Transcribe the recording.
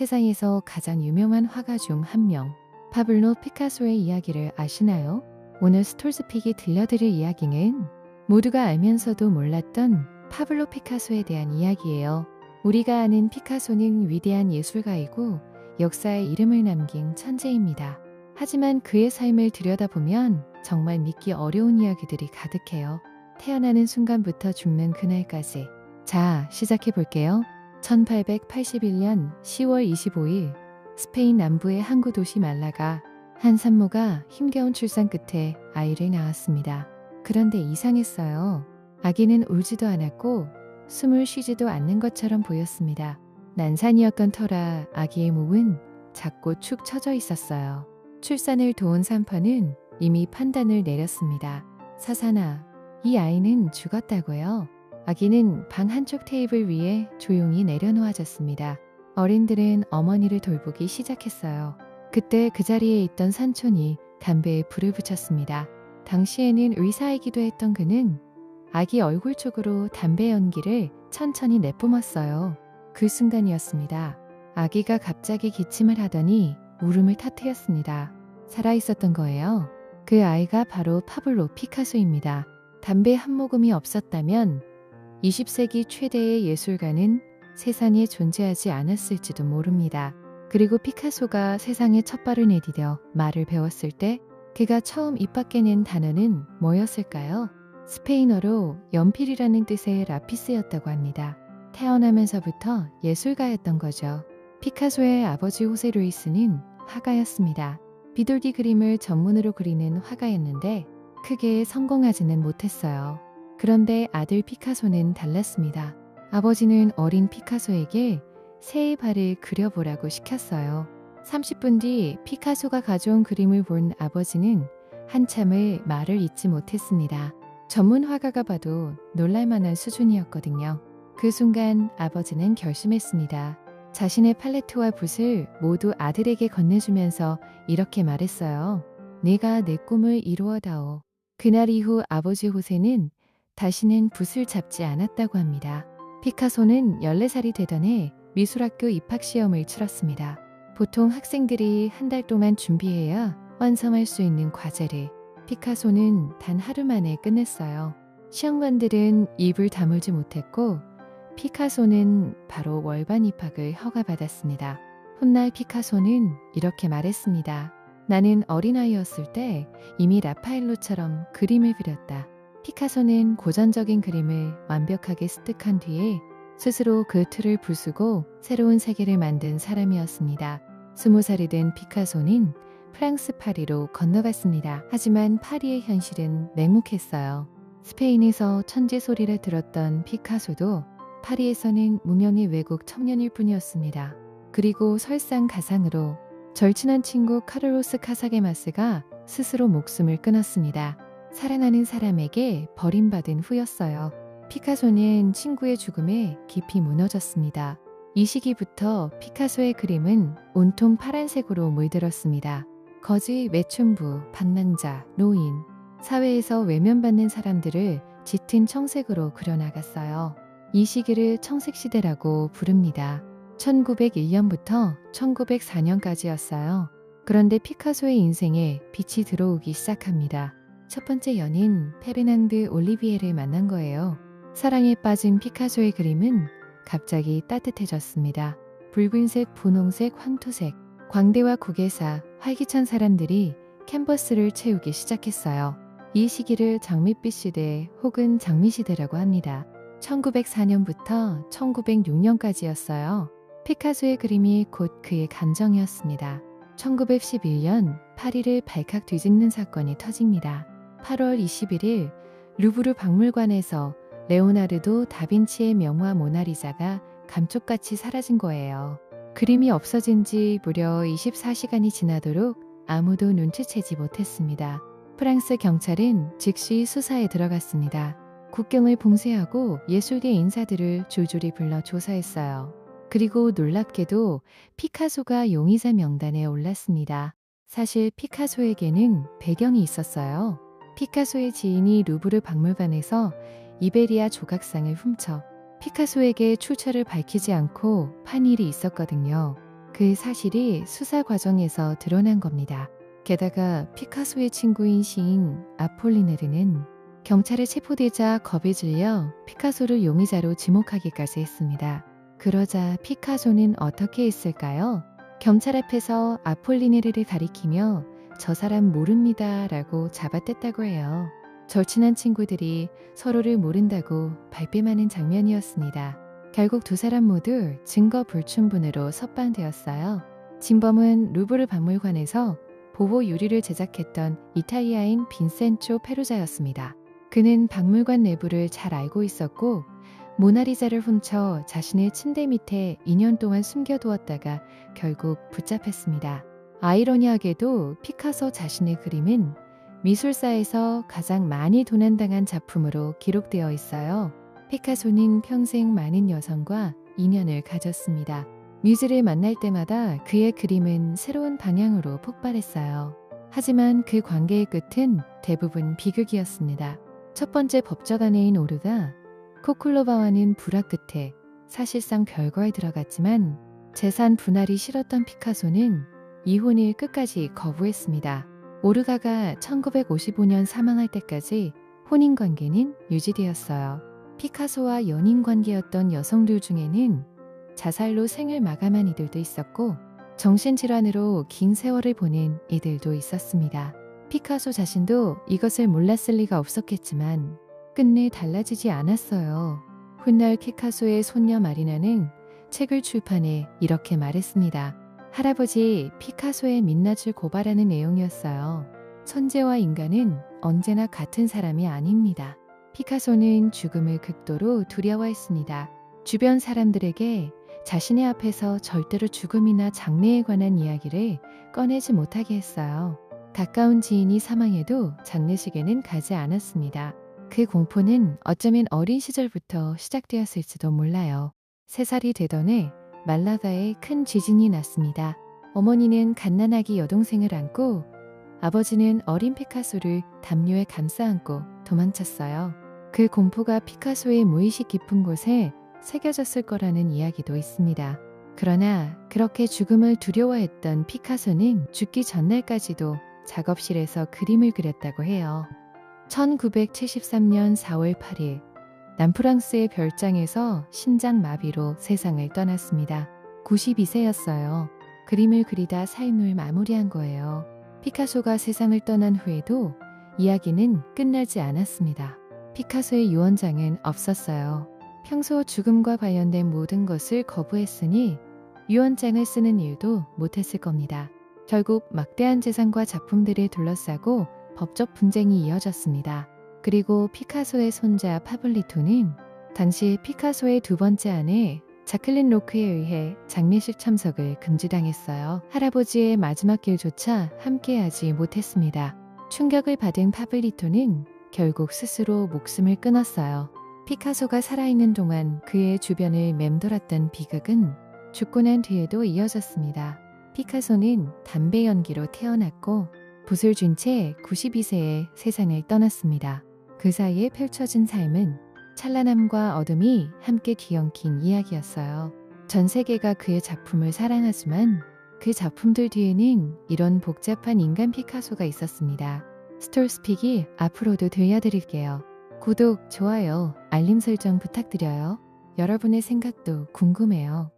세상에서 가장 유명한 화가 중 한 명, 파블로 피카소의 이야기를 아시나요? 오늘 스톨스픽이 들려드릴 이야기는 모두가 알면서도 몰랐던 파블로 피카소에 대한 이야기예요. 우리가 아는 피카소는 위대한 예술가이고 역사에 이름을 남긴 천재입니다. 하지만 그의 삶을 들여다보면 정말 믿기 어려운 이야기들이 가득해요. 태어나는 순간부터 죽는 그날까지. 자, 시작해 볼게요. 1881년 10월 25일 스페인 남부의 항구 도시 말라가 한 산모가 힘겨운 출산 끝에 아이를 낳았습니다. 그런데 이상했어요. 아기는 울지도 않았고 숨을 쉬지도 않는 것처럼 보였습니다. 난산이었던 터라 아기의 몸은 작고 축 처져 있었어요. 출산을 도운 산파는 이미 판단을 내렸습니다. 사사나, 이 아이는 죽었다고요. 아기는 방 한쪽 테이블 위에 조용히 내려놓아졌습니다. 어린들은 어머니를 돌보기 시작했어요. 그때 그 자리에 있던 산촌이 담배에 불을 붙였습니다. 당시에는 의사이기도 했던 그는 아기 얼굴 쪽으로 담배 연기를 천천히 내뿜었어요. 그 순간이었습니다. 아기가 갑자기 기침을 하더니 울음을 터뜨렸습니다. 살아있었던 거예요. 그 아이가 바로 파블로 피카소입니다. 담배 한 모금이 없었다면 20세기 최대의 예술가는 세상에 존재하지 않았을지도 모릅니다. 그리고 피카소가 세상에 첫 발을 내디뎌 말을 배웠을 때 그가 처음 입 밖에 낸 단어는 뭐였을까요? 스페인어로 연필이라는 뜻의 라피스였다고 합니다. 태어나면서부터 예술가였던 거죠. 피카소의 아버지 호세 루이스는 화가였습니다. 비둘기 그림을 전문으로 그리는 화가였는데 크게 성공하지는 못했어요. 그런데 아들 피카소는 달랐습니다. 아버지는 어린 피카소에게 새의 발을 그려보라고 시켰어요. 30분 뒤 피카소가 가져온 그림을 본 아버지는 한참을 말을 잇지 못했습니다. 전문 화가가 봐도 놀랄만한 수준이었거든요. 그 순간 아버지는 결심했습니다. 자신의 팔레트와 붓을 모두 아들에게 건네주면서 이렇게 말했어요. 네가 내 꿈을 이루어다오. 그날 이후 아버지 호세는 다시는 붓을 잡지 않았다고 합니다. 피카소는 14살이 되던 해 미술학교 입학시험을 치렀습니다. 보통 학생들이 한 달 동안 준비해야 완성할 수 있는 과제를 피카소는 단 하루 만에 끝냈어요. 시험관들은 입을 다물지 못했고 피카소는 바로 월반 입학을 허가받았습니다. 훗날 피카소는 이렇게 말했습니다. 나는 어린아이였을 때 이미 라파엘로처럼 그림을 그렸다. 피카소는 고전적인 그림을 완벽하게 습득한 뒤에 스스로 그 틀을 부수고 새로운 세계를 만든 사람이었습니다. 20살이 된 피카소는 프랑스 파리로 건너갔습니다. 하지만 파리의 현실은 냉혹했어요. 스페인에서 천재 소리를 들었던 피카소도 파리에서는 무명의 외국 청년일 뿐이었습니다. 그리고 설상가상으로 절친한 친구 카를로스 카사게마스가 스스로 목숨을 끊었습니다. 살아나는 사람에게 버림받은 후였어요. 피카소는 친구의 죽음에 깊이 무너졌습니다. 이 시기부터 피카소의 그림은 온통 파란색으로 물들었습니다. 거지, 매춘부, 방랑자, 노인, 사회에서 외면받는 사람들을 짙은 청색으로 그려나갔어요. 이 시기를 청색시대라고 부릅니다. 1901년부터 1904년까지였어요. 그런데 피카소의 인생에 빛이 들어오기 시작합니다. 첫 번째 연인 페르난드 올리비에를 만난 거예요. 사랑에 빠진 피카소의 그림은 갑자기 따뜻해졌습니다. 붉은색, 분홍색, 황토색, 광대와 고개사, 활기찬 사람들이 캔버스를 채우기 시작했어요. 이 시기를 장밋빛 시대 혹은 장미시대라고 합니다. 1904년부터 1906년까지였어요. 피카소의 그림이 곧 그의 감정이었습니다. 1911년 파리를 발칵 뒤집는 사건이 터집니다. 8월 21일 루브르 박물관에서 레오나르도 다빈치의 명화 모나리자가 감쪽같이 사라진 거예요. 그림이 없어진 지 무려 24시간이 지나도록 아무도 눈치채지 못했습니다. 프랑스 경찰은 즉시 수사에 들어갔습니다. 국경을 봉쇄하고 예술계 인사들을 줄줄이 불러 조사했어요. 그리고 놀랍게도 피카소가 용의자 명단에 올랐습니다. 사실 피카소에게는 배경이 있었어요. 피카소의 지인이 루브르 박물관에서 이베리아 조각상을 훔쳐 피카소에게 출처를 밝히지 않고 판 일이 있었거든요. 그 그 사실이 수사 과정에서 드러난 겁니다. 게다가 피카소의 친구인 시인 아폴리네르는 경찰에 체포되자 겁에 질려 피카소를 용의자로 지목하기까지 했습니다. 그러자 피카소는 어떻게 했을까요? 경찰 앞에서 아폴리네르를 가리키며 저 사람 모릅니다 라고 잡아댔다고 해요. 절친한 친구들이 서로를 모른다고 발뺌하는 장면이었습니다. 결국 두 사람 모두 증거 불충분으로 석방되었어요. 진범은 루브르 박물관에서 보호 유리를 제작했던 이탈리아인 빈센초 페루자였습니다. 그는 박물관 내부를 잘 알고 있었고 모나리자를 훔쳐 자신의 침대 밑에 2년 동안 숨겨두었다가 결국 붙잡혔습니다. 아이러니하게도 피카소 자신의 그림은 미술사에서 가장 많이 도난당한 작품으로 기록되어 있어요. 피카소는 평생 많은 여성과 인연을 가졌습니다. 뮤즈를 만날 때마다 그의 그림은 새로운 방향으로 폭발했어요. 하지만 그 관계의 끝은 대부분 비극이었습니다. 첫 번째 법적 아내인 오르가 코클로바와는 불화 끝에 사실상 별거에 들어갔지만 재산 분할이 싫었던 피카소는 이혼을 끝까지 거부했습니다. 오르가가 1955년 사망할 때까지 혼인관계는 유지되었어요. 피카소와 연인관계였던 여성들 중에는 자살로 생을 마감한 이들도 있었고 정신질환으로 긴 세월을 보낸 이들도 있었습니다. 피카소 자신도 이것을 몰랐을 리가 없었겠지만 끝내 달라지지 않았어요. 훗날 피카소의 손녀 마리나는 책을 출판해 이렇게 말했습니다. 할아버지, 피카소의 민낯을 고발하는 내용이었어요. 천재와 인간은 언제나 같은 사람이 아닙니다. 피카소는 죽음을 극도로 두려워했습니다. 주변 사람들에게 자신의 앞에서 절대로 죽음이나 장래에 관한 이야기를 꺼내지 못하게 했어요. 가까운 지인이 사망해도 장례식에는 가지 않았습니다. 그 공포는 어쩌면 어린 시절부터 시작되었을지도 몰라요. 3살이 되던 해 말라가에 큰 지진이 났습니다. 어머니는 갓난아기 여동생을 안고 아버지는 어린 피카소를 담요에 감싸 안고 도망쳤어요. 그 공포가 피카소의 무의식 깊은 곳에 새겨졌을 거라는 이야기도 있습니다. 그러나 그렇게 죽음을 두려워했던 피카소는 죽기 전날까지도 작업실에서 그림을 그렸다고 해요. 1973년 4월 8일 남프랑스의 별장에서 심장마비로 세상을 떠났습니다. 92세였어요. 그림을 그리다 삶을 마무리한 거예요. 피카소가 세상을 떠난 후에도 이야기는 끝나지 않았습니다. 피카소의 유언장은 없었어요. 평소 죽음과 관련된 모든 것을 거부했으니 유언장을 쓰는 일도 못했을 겁니다. 결국 막대한 재산과 작품들을 둘러싸고 법적 분쟁이 이어졌습니다. 그리고 피카소의 손자 파블리토는 당시 피카소의 두 번째 아내 자클린 로크에 의해 장례식 참석을 금지당했어요. 할아버지의 마지막 길조차 함께하지 못했습니다. 충격을 받은 파블리토는 결국 스스로 목숨을 끊었어요. 피카소가 살아있는 동안 그의 주변을 맴돌았던 비극은 죽고 난 뒤에도 이어졌습니다. 피카소는 담배 연기로 태어났고 붓을 쥔 채 92세에 세상을 떠났습니다. 그 사이에 펼쳐진 삶은 찬란함과 어둠이 함께 뒤엉킨 이야기였어요. 전 세계가 그의 작품을 사랑하지만 그 작품들 뒤에는 이런 복잡한 인간 피카소가 있었습니다. 스톨스픽이 앞으로도 들려드릴게요. 구독, 좋아요, 알림 설정 부탁드려요. 여러분의 생각도 궁금해요.